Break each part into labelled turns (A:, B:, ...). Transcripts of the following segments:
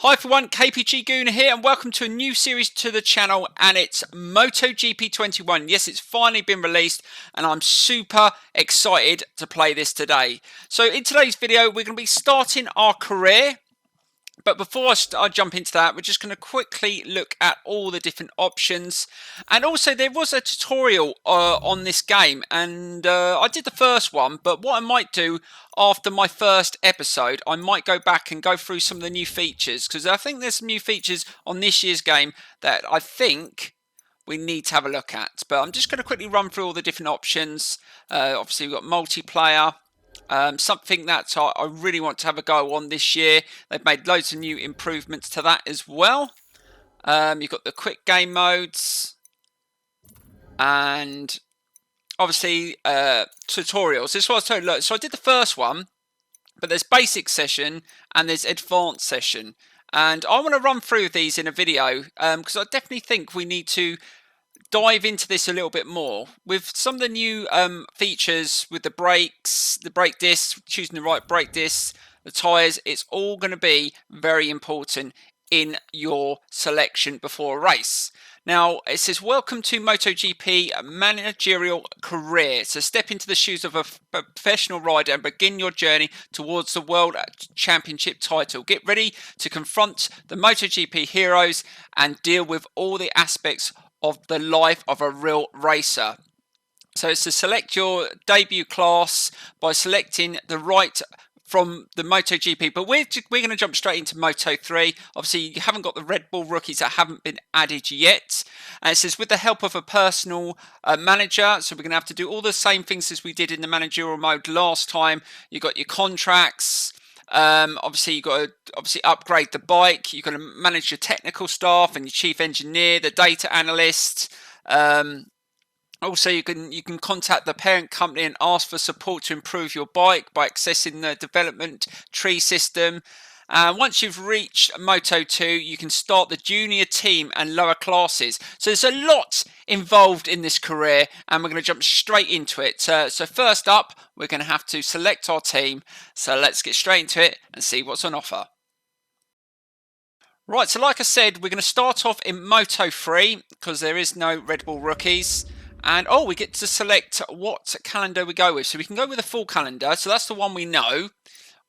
A: Hi everyone, KPG GOONER here and welcome to a new series to the channel, and it's MotoGP 21. Yes, it's finally been released and I'm super excited to play this today. So in today's video we're going to be starting our career. But before I jump into that, we're just going to quickly look at all the different options. And also there was a tutorial on this game, and I did the first one, but what I might do after my first episode, I might go back and go through some of the new features, because I think there's some new features on this year's game that I think we need to have a look at. But I'm just going to quickly run through all the different options. Obviously we've got multiplayer. Something that I really want to have a go on this year. They've made loads of new improvements to that as well. You've got the quick game modes and obviously tutorials. This was so look. So I did the first one, but there's basic session and there's advanced session, and I want to run through these in a video because I definitely think we need to dive into this a little bit more with some of the new features with the brakes, the brake discs, choosing the right brake discs, the tyres. It's all going to be very important in your selection before a race. Now it says welcome to MotoGP managerial career. So step into the shoes of a professional rider and begin your journey towards the World Championship title. Get ready to confront the MotoGP heroes and deal with all the aspects of the life of a real racer. So it's to select your debut class by selecting the right from the MotoGP, but we're going to jump straight into Moto3. Obviously you haven't got the Red Bull rookies that haven't been added yet, and it says with the help of a personal manager. So we're going to have to do all the same things as we did in the managerial mode last time. You got your contracts. Obviously you've got to upgrade the bike. You've got to manage your technical staff and your chief engineer, the data analyst. Also you can contact the parent company and ask for support to improve your bike by accessing the development tree system. Once you've reached Moto 2, you can start the junior team and lower classes. So there's a lot involved in this career, and we're going to jump straight into it. So first up, we're going to have to select our team. So let's get straight into it and see what's on offer. Right, so like I said, we're going to start off in Moto 3 because there is no Red Bull rookies. And we get to select what calendar we go with. So we can go with a full calendar, so that's the one we know.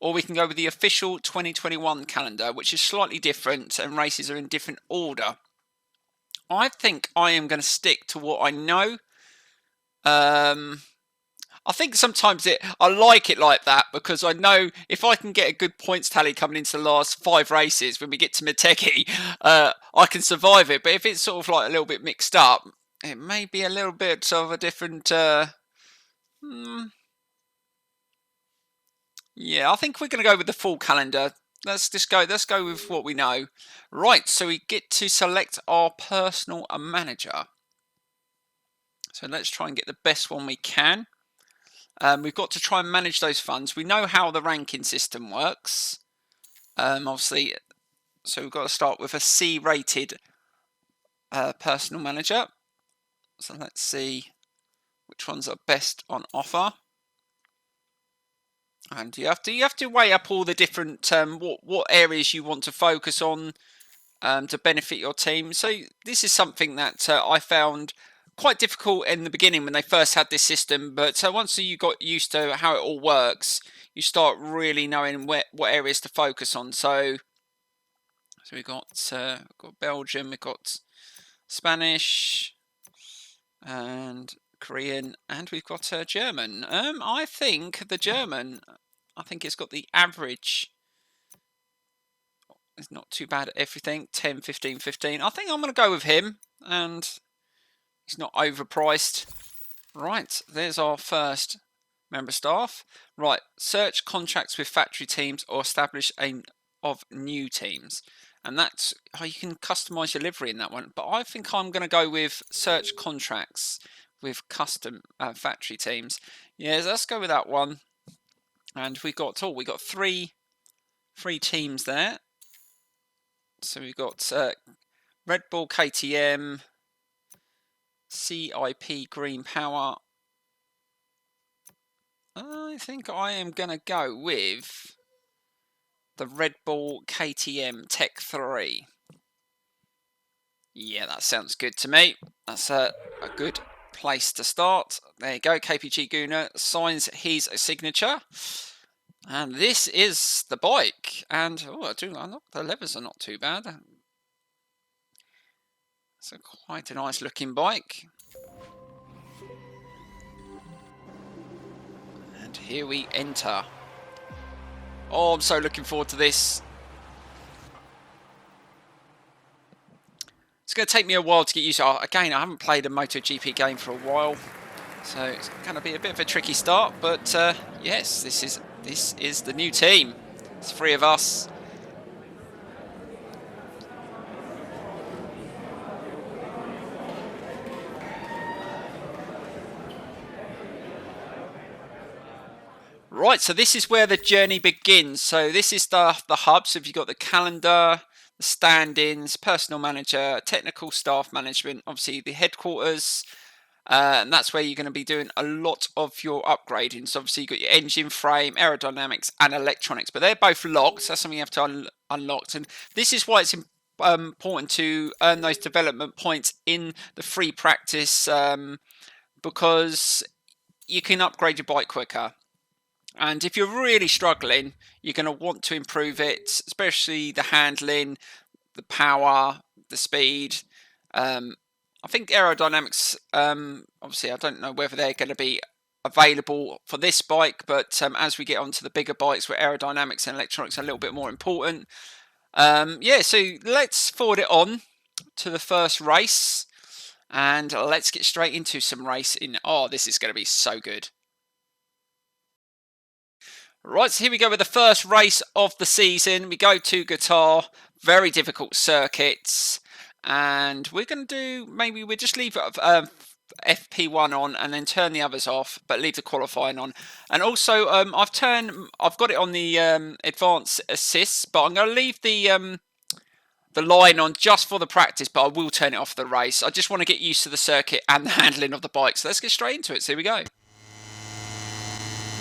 A: Or we can go with the official 2021 calendar, which is slightly different and races are in different order. I think I am going to stick to what I know. I think sometimes I like it like that because I know if I can get a good points tally coming into the last 5 races when we get to Motegi, I can survive it. But if it's sort of like a little bit mixed up, it may be a little bit of a different... Yeah, I think we're going to go with the full calendar. Let's go with what we know. Right, so we get to select our personal manager. So let's try and get the best one we can. We've got to try and manage those funds. We know how the ranking system works. Obviously, so we've got to start with a C-rated personal manager. So let's see which ones are best on offer. And you have to weigh up all the different what areas you want to focus on to benefit your team. So this is something that I found quite difficult in the beginning when they first had this system, but once you got used to how it all works, you start really knowing what areas to focus on. So we got Belgium, we've got Spanish and Korean, and we've got German. I think the German, I think it's got the average. It's not too bad at everything. 10, 15, 15. I think I'm going to go with him, and he's not overpriced. Right, there's our first member staff. Right, search contracts with factory teams or establish of new teams. And that's how you can customize your livery in that one. But I think I'm going to go with search contracts with custom factory teams. Yeah, let's go with that one. And we got three teams there. So we've got Red Bull KTM, CIP Green Power. I think I am going to go with the Red Bull KTM Tech 3. Yeah, that sounds good to me. That's a good place to start. There you go. KPG GOONER signs his signature. And this is the bike. And, oh, the levers are not too bad. It's quite a nice looking bike. And here we enter. Oh, I'm so looking forward to this. It's going to take me a while to get used to it. Again, I haven't played a MotoGP game for a while, so it's going to be a bit of a tricky start. But yes, this is the new team. It's 3 of us. Right, so this is where the journey begins. So this is the hub. So if you've got the calendar, the stand-ins, personal manager, technical staff management, obviously the headquarters, and that's where you're going to be doing a lot of your upgrading. So obviously you've got your engine frame, aerodynamics, and electronics, but they're both locked. So that's something you have to unlock. And this is why it's important to earn those development points in the free practice, because you can upgrade your bike quicker. And if you're really struggling, you're going to want to improve it, especially the handling, the power, the speed. I think aerodynamics, obviously I don't know whether they're going to be available for this bike, but as we get onto the bigger bikes where aerodynamics and electronics are a little bit more important. Yeah, so let's forward it on to the first race, and let's get straight into some racing. Oh, this is going to be so good. Right, so here we go with the first race of the season. We go to Qatar, very difficult circuits, and we're going to do, maybe we'll just leave FP1 on and then turn the others off, but leave the qualifying on. And also, I've got it on the advanced assists, but I'm going to leave the line on just for the practice, but I will turn it off for the race. I just want to get used to the circuit and the handling of the bike. So let's get straight into it. So here we go.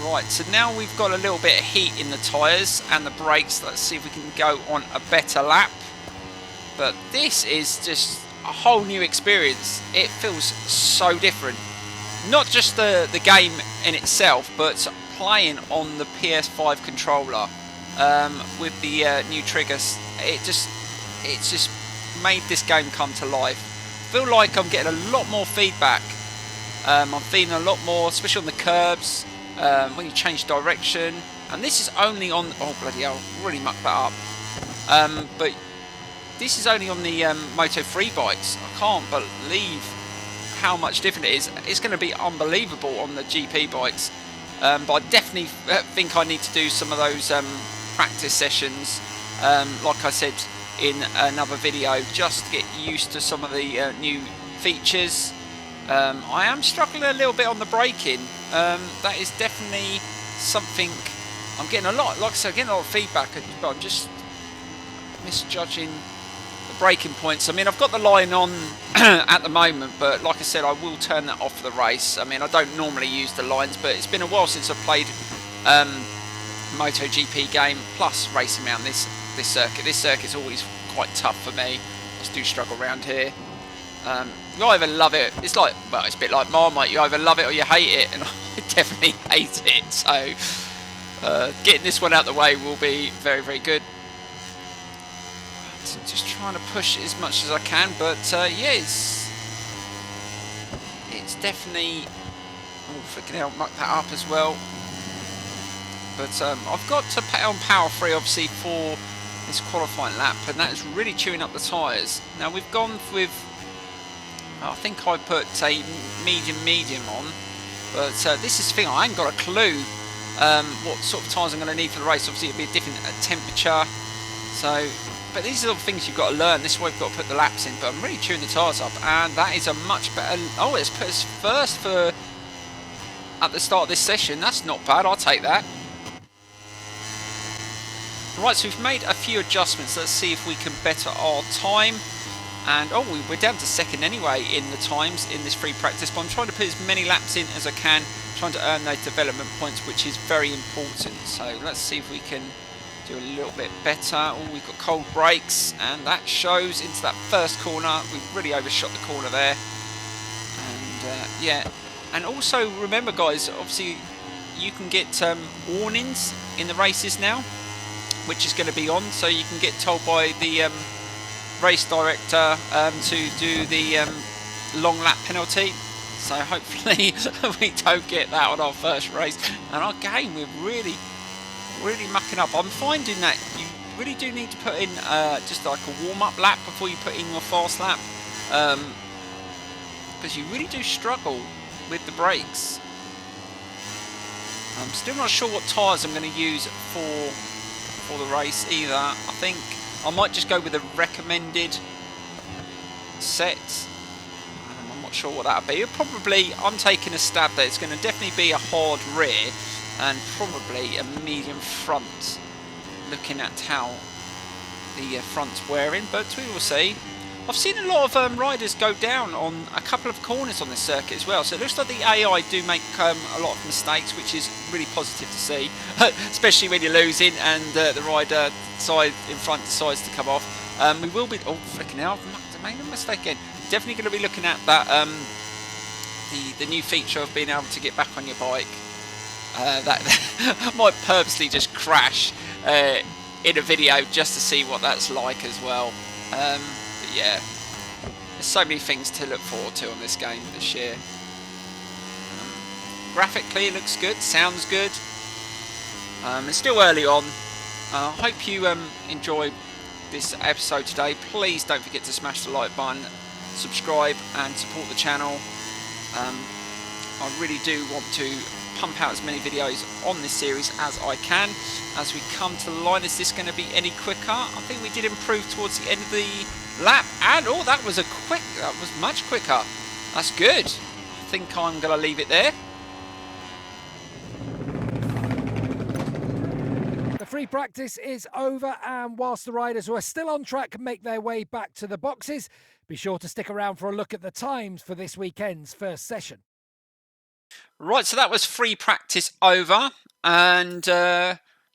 A: Right, so now we've got a little bit of heat in the tyres and the brakes. Let's see if we can go on a better lap. But this is just a whole new experience. It feels so different. Not just the game in itself, but playing on the PS5 controller with the new triggers. It's just made this game come to life. I feel like I'm getting a lot more feedback. I'm feeling a lot more, especially on the curbs. When you change direction, and this is only on, oh bloody hell, really mucked that up, but this is only on the Moto 3 bikes. I can't believe how much different it is. It's going to be unbelievable on the GP bikes, but I definitely think I need to do some of those practice sessions, like I said in another video, just to get used to some of the new features. I am struggling a little bit on the braking. That is definitely something I'm getting a lot, like I said, getting a lot of feedback, but I'm just misjudging the braking points. I mean, I've got the line on at the moment, but like I said, I will turn that off for the race. I mean, I don't normally use the lines, but it's been a while since I've played MotoGP game, plus racing around this circuit. This circuit's always quite tough for me. I just do struggle around here. You either love it, it's like, well, it's a bit like Marmite, you either love it or you hate it, and I definitely hate it, so getting this one out the way will be very, very good. Just trying to push it as much as I can, but yeah, it's definitely, oh, freaking hell, muck that up as well. But I've got to put on power free, obviously, for this qualifying lap, and that is really chewing up the tyres. Now, we've gone with, I think I put a medium on, but this is the thing, I ain't got a clue what sort of tyres I'm going to need for the race. Obviously it'll be a different temperature, so, but these are the things you've got to learn. This is why you've got to put the laps in, but I'm really chewing the tyres up, and that is a much better, oh, it's put us first for at the start of this session. That's not bad, I'll take that. Right, so we've made a few adjustments. Let's see if we can better our time. And oh, we're down to second anyway in the times in this free practice, but I'm trying to put as many laps in as I can, trying to earn those development points, which is very important. So let's see if we can do a little bit better. Oh, we've got cold brakes, and that shows into that first corner. We've really overshot the corner there. And yeah, and also remember, guys, obviously you can get warnings in the races now, which is going to be on, so you can get told by the race director to do the long lap penalty. So hopefully we don't get that on our first race. And again, we're really mucking up. I'm finding that you really do need to put in just like a warm-up lap before you put in your fast lap, because you really do struggle with the brakes. I'm still not sure what tyres I'm going to use for the race either. I think I might just go with a recommended set. I'm not sure what that'll be. Probably, I'm taking a stab that it's going to definitely be a hard rear and probably a medium front, looking at how the front's wearing, but we will see. I've seen a lot of riders go down on a couple of corners on this circuit as well, so it looks like the AI do make a lot of mistakes, which is really positive to see, especially when you're losing and the rider side in front decides to come off. We will be, oh flicking hell, I've made a mistake again. Definitely going to be looking at that the new feature of being able to get back on your bike. That I might purposely just crash in a video just to see what that's like as well. But yeah, there's so many things to look forward to on this game this year. Graphically it looks good, sounds good. It's still early on. I hope you enjoy this episode today. Please don't forget to smash the like button, subscribe and support the channel. I really do want to pump out as many videos on this series as I can as we come to the line. Is this going to be any quicker? I think we did improve towards the end of the lap, and oh, that was much quicker. That's good. I think I'm going to leave it there.
B: The free practice is over, and whilst the riders who are still on track make their way back to the boxes, be sure to stick around for a look at the times for this weekend's first session.
A: Right, so that was free practice over, and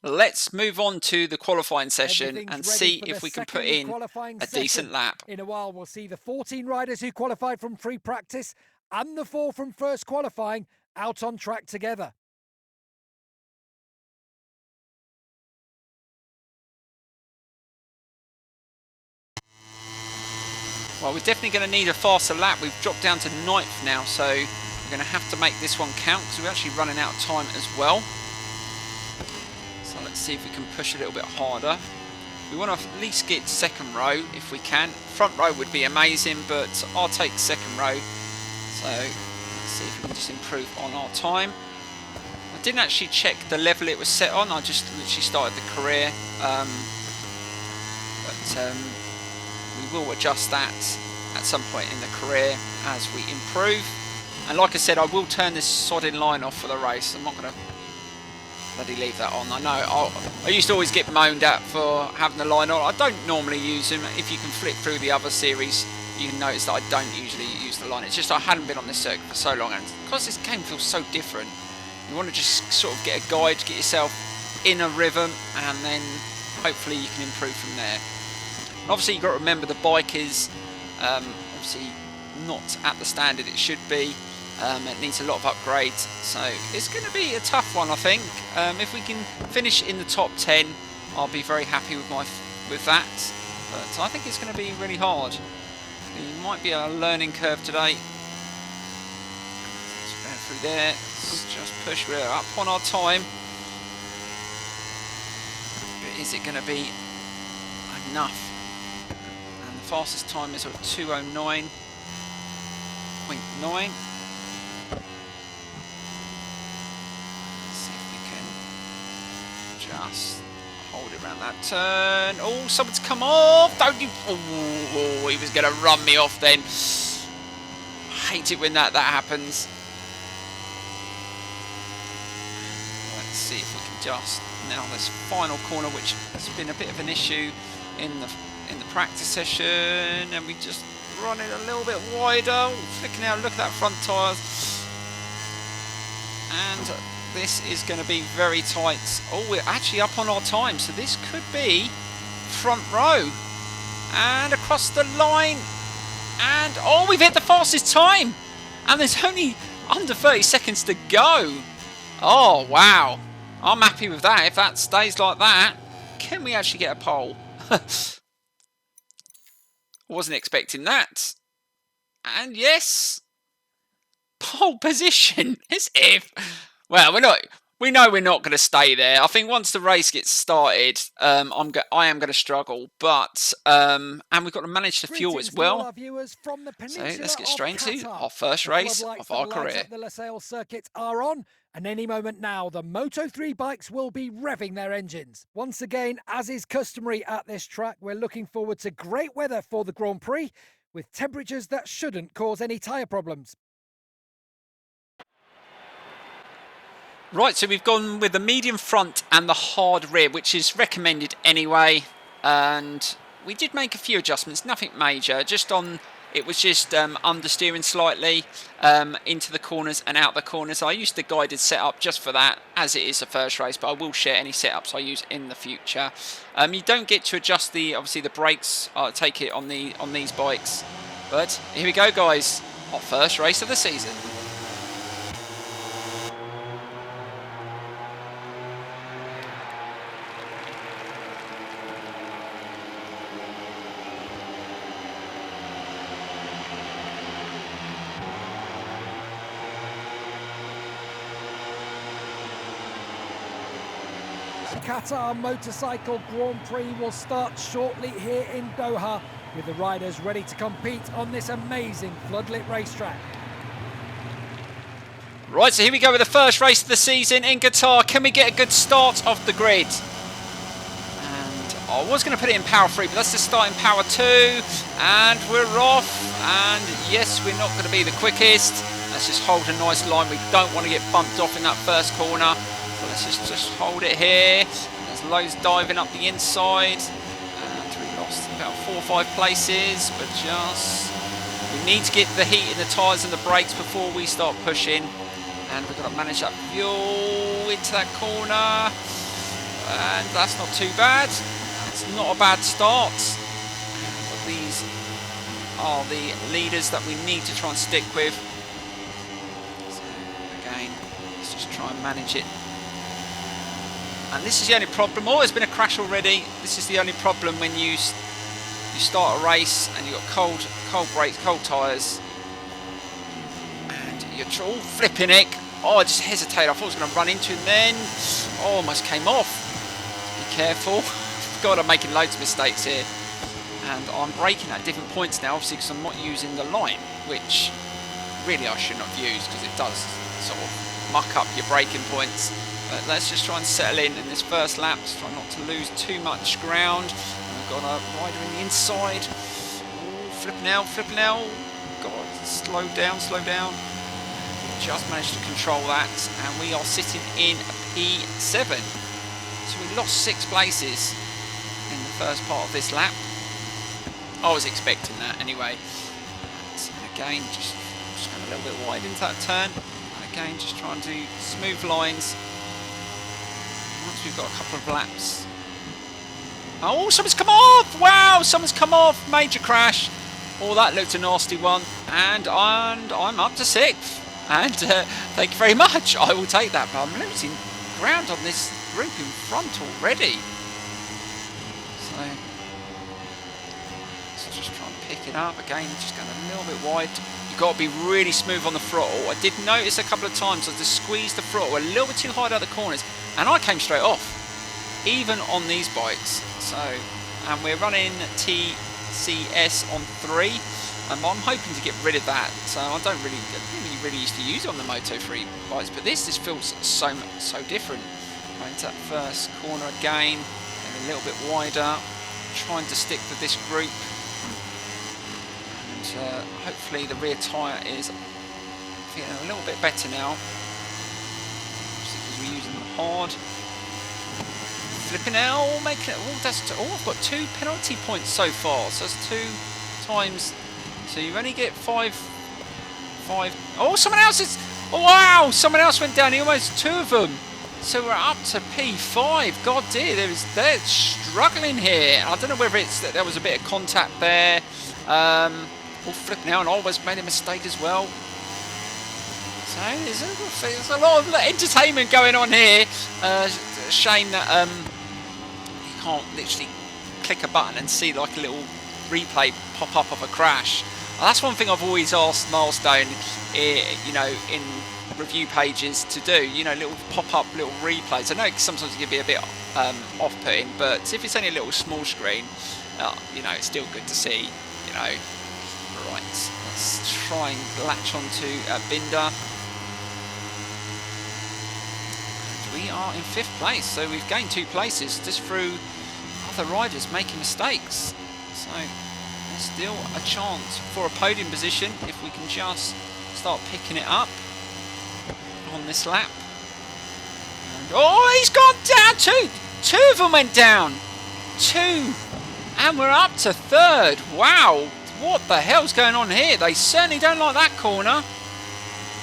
A: let's move on to the qualifying session and see if we can put in a decent lap.
B: In a while, we'll see the 14 riders who qualified from free practice and the 4 from first qualifying out on track together.
A: Well, we're definitely going to need a faster lap. We've dropped down to 9th now, so we're going to have to make this one count because we're actually running out of time as well. So let's see if we can push a little bit harder. We want to at least get second row if we can. Front row would be amazing, but I'll take second row. So let's see if we can just improve on our time. I didn't actually check the level it was set on. I just literally started the career. We will adjust that at some point in the career as we improve. And like I said, I will turn this sodding line off for the race. I'm not going to bloody leave that on. I know I used to always get moaned at for having the line on. I don't normally use them. If you can flip through the other series, you can notice that I don't usually use the line. It's just I hadn't been on this circuit for so long, and because this game feels so different, you want to just sort of get a guide, get yourself in a rhythm, and then hopefully you can improve from there. And obviously you've got to remember the bike is obviously not at the standard it should be. It needs a lot of upgrades, so it's going to be a tough one, I think. If we can finish in the top 10, I'll be very happy with that. But I think it's going to be really hard. It might be a learning curve today. Let's go through there. Let's just push. We're up on our time. But is it going to be enough? And the fastest time is at 2:09.9. Just hold it around that turn. Oh, someone's come off. Don't you? Oh, he was going to run me off then. I hate it when that happens. Let's see if we can just now this final corner, which has been a bit of an issue in the practice session, and we just run it a little bit wider. Oh, flicking out! Look at that front tyres. And this is going to be very tight. Oh, we're actually up on our time, so this could be front row. And across the line. And, oh, we've hit the fastest time. And there's only under 30 seconds to go. Oh, wow. I'm happy with that. If that stays like that, can we actually get a pole? Wasn't expecting that. And yes, pole position. As if. Well, we know we're not going to stay there. I think once the race gets started, I am going to struggle. But and we've got to manage the fuel as well. So let's get straight into our first race of our career.
B: The Losail circuits are on, and any moment now, the Moto3 bikes will be revving their engines. Once again, as is customary at this track, we're looking forward to great weather for the Grand Prix, with temperatures that shouldn't cause any tyre problems.
A: Right, so we've gone with the medium front and the hard rear, which is recommended anyway. And we did make a few adjustments, nothing major. Just on, it was just understeering slightly into the corners and out the corners. I used the guided setup just for that, as it is a first race, but I will share any setups I use in the future. You don't get to adjust obviously the brakes. I'll take it on these bikes. But here we go, guys. Our first race of the season.
B: Qatar Motorcycle Grand Prix will start shortly here in Doha, with the riders ready to compete on this amazing floodlit racetrack.
A: Right, so here we go with the first race of the season in Qatar. Can we get a good start off the grid? And I was going to put it in power 3, but let's just start in power 2. And we're off. And yes, we're not going to be the quickest. Let's just hold a nice line. We don't want to get bumped off in that first corner. So let's just hold it here. There's loads diving up the inside. And we lost about 4 or 5 places. But we need to get the heat in the tyres and the brakes before we start pushing. And we've got to manage that fuel into that corner. And that's not too bad. It's not a bad start. But these are the leaders that we need to try and stick with. So again, let's just try and manage it. And this is the only problem. Oh, there's been a crash already. This is the only problem when you start a race and you've got cold brakes, cold tyres. And you're all flipping it. Oh, I just hesitated. I thought I was going to run into him then. Oh, almost came off. Be careful. God, I'm making loads of mistakes here. And I'm braking at different points now, obviously, because I'm not using the line, which really I should not have used, because it does sort of muck up your braking points. But let's just try and settle in this first lap. Just try not to lose too much ground. And we've got a rider in the inside. Oh, flipping out, flipping out. God, slow down, slow down. Just managed to control that, and we are sitting in P7. So we lost 6 places in the first part of this lap. I was expecting that anyway. And again, just going a little bit wide into that turn. And again, just trying to do smooth lines. Once we've got a couple of laps. Oh, someone's come off! Wow, someone's come off! Major crash. Oh, that looked a nasty one. And I'm up to 6th. And thank you very much. I will take that. But I'm losing ground on this group in front already. So let's just try and pick it up again. Just going a little bit wide. You've got to be really smooth on the throttle. I did notice a couple of times I just squeezed the throttle a little bit too hard out the corners, and I came straight off, even on these bikes. So, and we're running TCS on 3. I'm hoping to get rid of that. So I don't really used to use it on the Moto3 bikes, but this just feels so different. Going into that first corner again, and a little bit wider, trying to stick with this group, and hopefully the rear tyre is feeling a little bit better now, because we're using them hard. Flipping out, making it. I've got 2 penalty points so far. So that's 2 times. So you only get 5. Oh, someone else is. Wow, someone else went down. Almost two of them. So we're up to P5. God dear, they're struggling here. I don't know whether it's that there was a bit of contact there. Oh, flipping out, and I always made a mistake as well. So there's a lot of entertainment going on here. Shame that you can't literally click a button and see like a little replay pop up of a crash. That's one thing I've always asked Milestone, you know, in review pages to do. You know, little pop-up little replays. I know sometimes it can be a bit off-putting, but if it's only a little small screen, you know, it's still good to see. You know, right. Let's try and latch onto Binder. We are in 5th place, so we've gained 2 places just through other riders making mistakes. So there's still a chance for a podium position if we can just start picking it up on this lap. And, oh, he's gone down! Two of them went down! 2! And we're up to 3rd. Wow! What the hell's going on here? They certainly don't like that corner.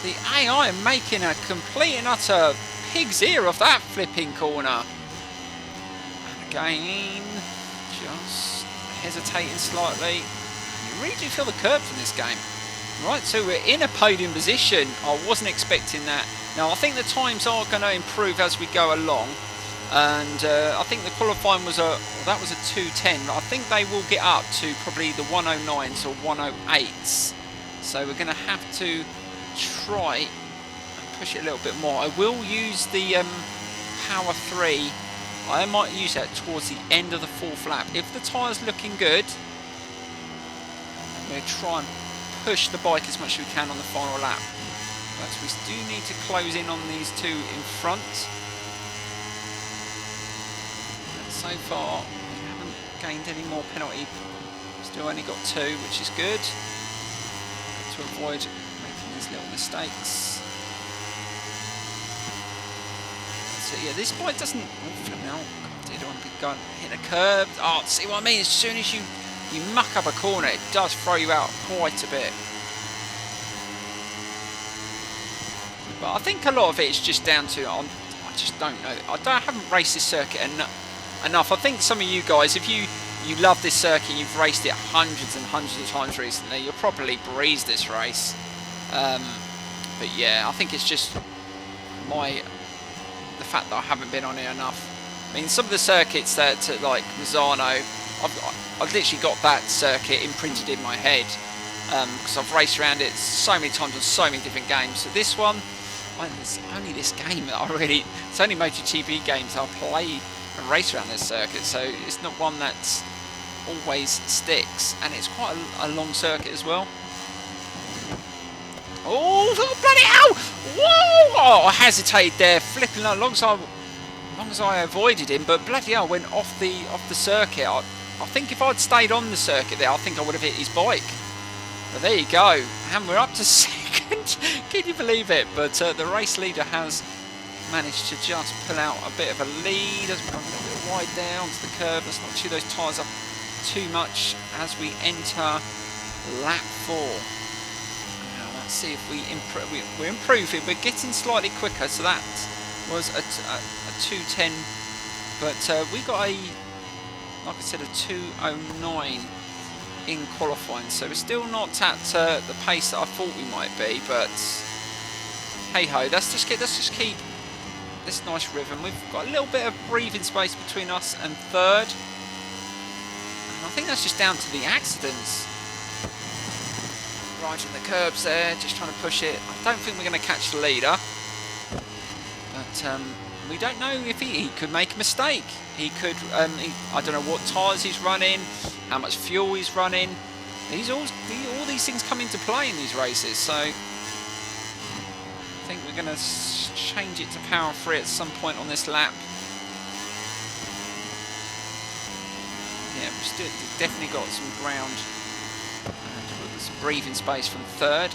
A: The AI are making a complete and utter pig's ear off that flipping corner. And again, just hesitating slightly. You really do feel the curbs in this game. Right, so we're in a podium position. I wasn't expecting that. Now, I think the times are going to improve as we go along. And I think the qualifying was that was a 2:10. I think they will get up to probably the 109s or 108s. So we're going to have to try and push it a little bit more. I will use the Power 3. I might use that towards the end of the 4th lap. If the tyre's looking good, I'm going to try and push the bike as much as we can on the final lap. But we do need to close in on these 2 in front. And so far, we haven't gained any more penalty. Still only got 2, which is good. To avoid making these little mistakes. So yeah, this bike doesn't. Oh, no, God, you don't want to be going hit a curb. Oh, see what I mean? As soon as you muck up a corner, it does throw you out quite a bit. But I think a lot of it is just down to I just don't know. I haven't raced this circuit enough. I think some of you guys, if you love this circuit, you've raced it hundreds and hundreds of times recently, you'll probably breeze this race. But yeah, I think it's just the fact that I haven't been on it enough. I mean, some of the circuits that like Misano, I've literally got that circuit imprinted in my head because I've raced around it so many times on so many different games. So this one, it's only this game that it's only MotoGP games I'll play and race around this circuit. So it's not one that always sticks, and it's quite a long circuit as well. Oh, bloody hell! Whoa! Oh, I hesitated there, flipping as long as I avoided him, but bloody hell, went off the circuit. I think if I'd stayed on the circuit there, I think I would have hit his bike. But there you go, and we're up to 2nd. Can you believe it? But the race leader has managed to just pull out a bit of a lead. Has gone a little bit wide there onto the curb. Let's not chew those tyres up too much as we enter lap 4. Now let's see if we're improving. We're getting slightly quicker. So that was a 2:10, but we got like I said, a 2:09 in qualifying. So we're still not at the pace that I thought we might be. But hey ho, let's just keep this nice rhythm. We've got a little bit of breathing space between us and 3rd. And I think that's just down to the accidents. Riding the curbs there, just trying to push it. I don't think we're going to catch the leader. But we don't know if he could make a mistake. He could, I don't know what tyres he's running, how much fuel he's running. All these things come into play in these races. So I think we're going to change it to Power 3 at some point on this lap. Yeah, we've definitely got some ground and some breathing space from 3rd.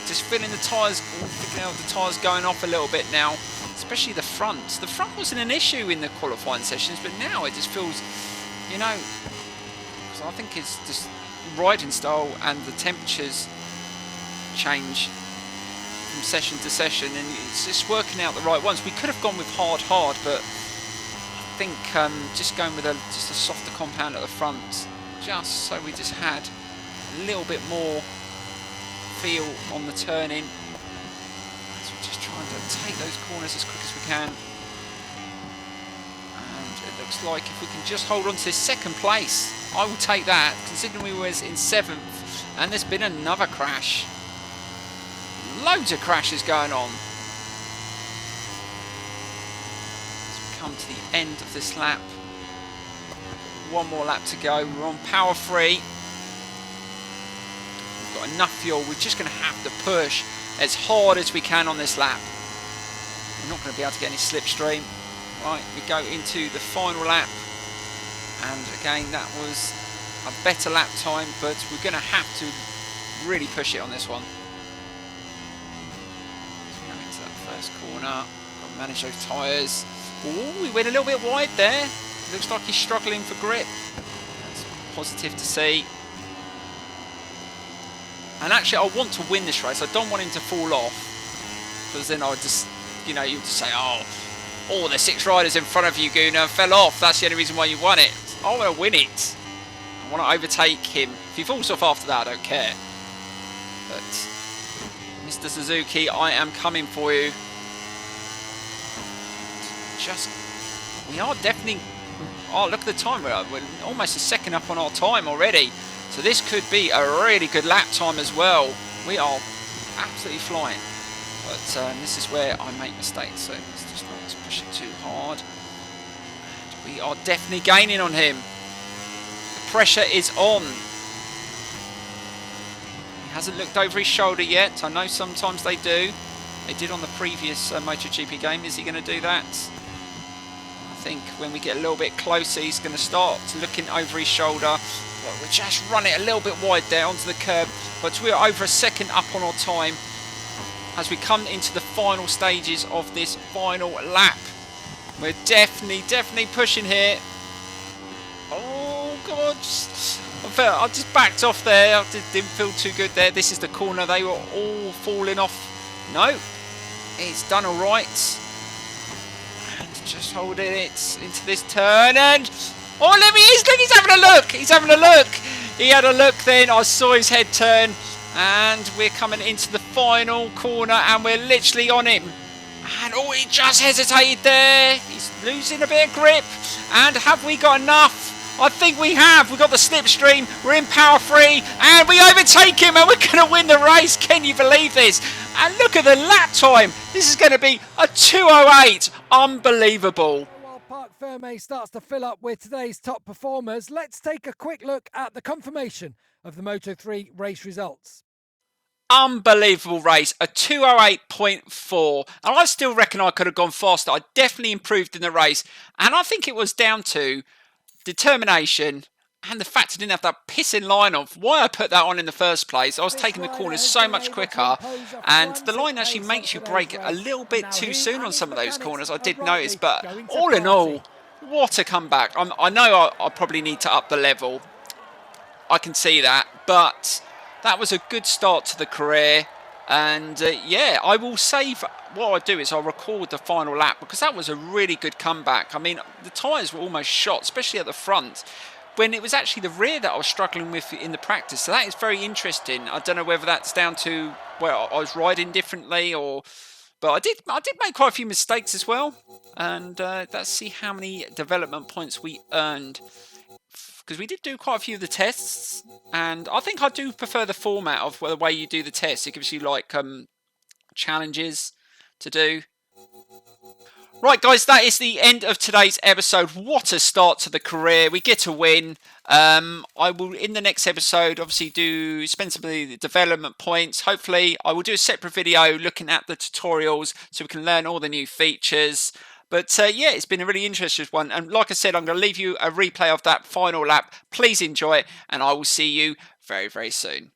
A: Just feeling the tyres, picking out the tyres going off a little bit now, especially the front. The front wasn't an issue in the qualifying sessions, but now it just feels, you know, because I think it's just riding style and the temperatures change from session to session, and it's just working out the right ones. We could have gone with hard, but I think just going with just a softer compound at the front, just so we just had a little bit more feel on the turning. So we're just trying to take those corners as quick as we can. And it looks like if we can just hold on to this second place, I will take that, considering we was in 7th, and there's been another crash. Loads of crashes going on. As we come to the end of this lap, one more lap to go. We're on power 3. We've got enough fuel. We're just going to have to push as hard as we can on this lap. We're not going to be able to get any slipstream. Right, we go into the final lap, and again that was a better lap time, but we're going to have to really push it on this one. First corner, got to manage those tyres. Oh, we went a little bit wide there. Looks like he's struggling for grip. That's positive to see. And actually, I want to win this race. I don't want him to fall off, because then I would just, you know, you'd just say, oh, all the 6 riders in front of you, Gooner, fell off. That's the only reason why you won it. I want to win it. I want to overtake him. If he falls off after that, I don't care. But Mr. Suzuki, I am coming for you. We are definitely, oh, look at the time, we're almost a second up on our time already, so this could be a really good lap time as well. We are absolutely flying, but this is where I make mistakes, so let's just not push it too hard. And we are definitely gaining on him. The pressure is on. He hasn't looked over his shoulder yet. I know sometimes they do. They did on the previous MotoGP game. Is he going to do that? I think when we get a little bit closer, he's going to start looking over his shoulder. Well, we'll just run it a little bit wide there onto the curb, but we're over a second up on our time as we come into the final stages of this final lap. We're definitely pushing here. Oh God, I just backed off there. I didn't feel too good there. This is the corner. They were all falling off. No, it's done all right. And just holding it into this turn, and oh, look, he's having a look. He's having a look. He had a look then. I saw his head turn, and we're coming into the final corner, and we're literally on him. And oh, he just hesitated there. He's losing a bit of grip. And have we got enough? I think we have. We've got the slipstream. We're in power 3, and we overtake him, and we're going to win the race. Can you believe this? And look at the lap time. This is going to be a 2:08. Unbelievable.
B: While Parc Ferme starts to fill up with today's top performers, let's take a quick look at the confirmation of the Moto3 race results.
A: Unbelievable race, a 2:08.4, and I still reckon I could have gone faster. I definitely improved in the race, and I think it was down to determination and the fact I didn't have that pissing line off. Why I put that on in the first place, I was taking the corners so much quicker, and the line actually makes you brake a little bit too soon on some of those corners, I did notice. But all in all, what a comeback. I know I probably need to up the level, I can see that, but that was a good start to the career. And yeah, I will save, what I do is I'll record the final lap, because that was a really good comeback. I mean, the tyres were almost shot, especially at the front, when it was actually the rear that I was struggling with in the practice. So that is very interesting. I don't know whether that's down to, well, I was riding differently, or, but I did make quite a few mistakes as well. And let's see how many development points we earned, because we did do quite a few of the tests, and I think I do prefer the format of the way you do the tests. It gives you like challenges to do. Right, guys, that is the end of today's episode. What a start to the career. We get a win. I will, in the next episode, obviously spend some of the development points. Hopefully, I will do a separate video looking at the tutorials so we can learn all the new features. But yeah, it's been a really interesting one. And like I said, I'm going to leave you a replay of that final lap. Please enjoy it, and I will see you very, very soon.